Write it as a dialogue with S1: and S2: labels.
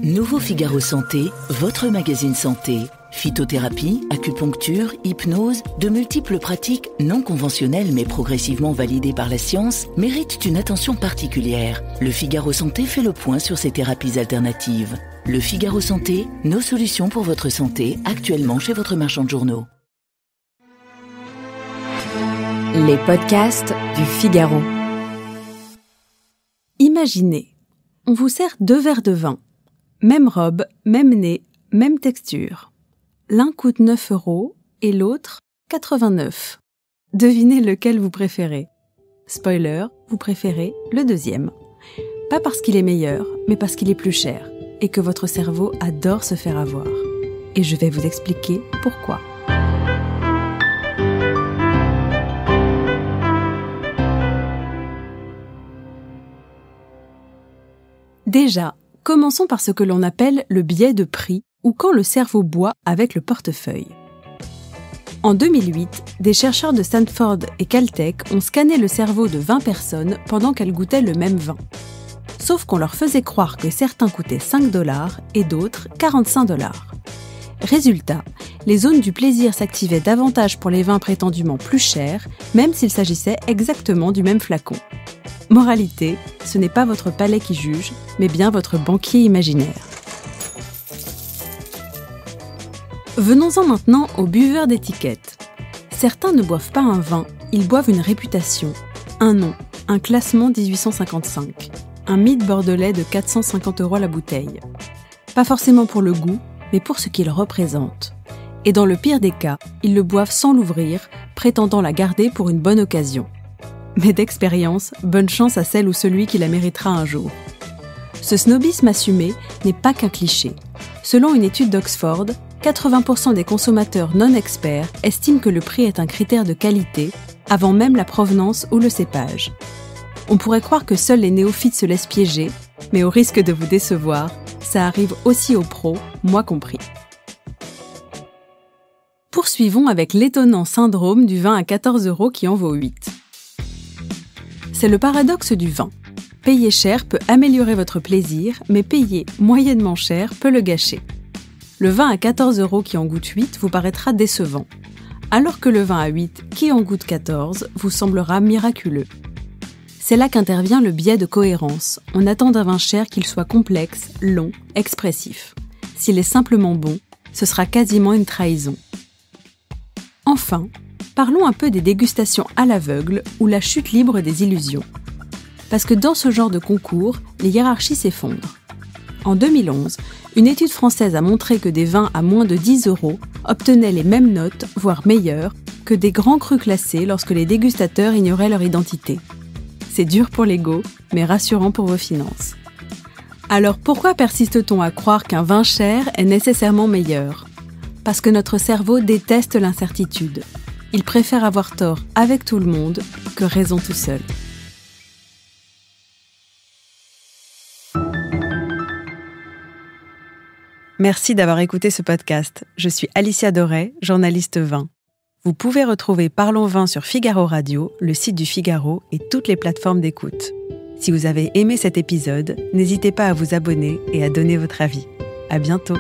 S1: Nouveau Figaro Santé, votre magazine santé. Phytothérapie, acupuncture, hypnose, de multiples pratiques non conventionnelles mais progressivement validées par la science méritent une attention particulière. Le Figaro Santé fait le point sur ces thérapies alternatives. Le Figaro Santé, nos solutions pour votre santé, actuellement chez votre marchand de journaux.
S2: Les podcasts du Figaro. Imaginez, on vous sert 2 verres de vin. Même robe, même nez, même texture. L'un coûte 9 € et l'autre 89. Devinez lequel vous préférez. Spoiler, vous préférez le deuxième. Pas parce qu'il est meilleur, mais parce qu'il est plus cher et que votre cerveau adore se faire avoir. Et je vais vous expliquer pourquoi. Déjà, commençons par ce que l'on appelle le biais de prix ou quand le cerveau boit avec le portefeuille. En 2008, des chercheurs de Stanford et Caltech ont scanné le cerveau de 20 personnes pendant qu'elles goûtaient le même vin. Sauf qu'on leur faisait croire que certains coûtaient 5 $ et d'autres 45 $. Résultat, les zones du plaisir s'activaient davantage pour les vins prétendument plus chers, même s'il s'agissait exactement du même flacon. Moralité, ce n'est pas votre palais qui juge, mais bien votre banquier imaginaire. Venons-en maintenant aux buveurs d'étiquettes. Certains ne boivent pas un vin, ils boivent une réputation, un nom, un classement 1855, un mythe bordelais de 450 € la bouteille. Pas forcément pour le goût, mais pour ce qu'il représente. Et dans le pire des cas, ils le boivent sans l'ouvrir, prétendant la garder pour une bonne occasion. Mais d'expérience, bonne chance à celle ou celui qui la méritera un jour. Ce snobisme assumé n'est pas qu'un cliché. Selon une étude d'Oxford, 80% des consommateurs non experts estiment que le prix est un critère de qualité, avant même la provenance ou le cépage. On pourrait croire que seuls les néophytes se laissent piéger, mais au risque de vous décevoir, ça arrive aussi aux pros, moi compris. Poursuivons avec l'étonnant syndrome du vin à 14 € qui en vaut 8. C'est le paradoxe du vin. Payer cher peut améliorer votre plaisir, mais payer moyennement cher peut le gâcher. Le vin à 14 € qui en goûte 8 vous paraîtra décevant, alors que le vin à 8 qui en goûte 14 vous semblera miraculeux. C'est là qu'intervient le biais de cohérence. On attend d'un vin cher qu'il soit complexe, long, expressif. S'il est simplement bon, ce sera quasiment une trahison. Enfin, parlons un peu des dégustations à l'aveugle ou la chute libre des illusions. Parce que dans ce genre de concours, les hiérarchies s'effondrent. En 2011, une étude française a montré que des vins à moins de 10 € obtenaient les mêmes notes, voire meilleures, que des grands crus classés lorsque les dégustateurs ignoraient leur identité. C'est dur pour l'ego, mais rassurant pour vos finances. Alors pourquoi persiste-t-on à croire qu'un vin cher est nécessairement meilleur ? Parce que notre cerveau déteste l'incertitude. Il préfère avoir tort avec tout le monde que raison tout seul. Merci d'avoir écouté ce podcast. Je suis Alicia Doré, journaliste vin. Vous pouvez retrouver Parlons Vin sur Figaro Radio, le site du Figaro et toutes les plateformes d'écoute. Si vous avez aimé cet épisode, n'hésitez pas à vous abonner et à donner votre avis. À bientôt.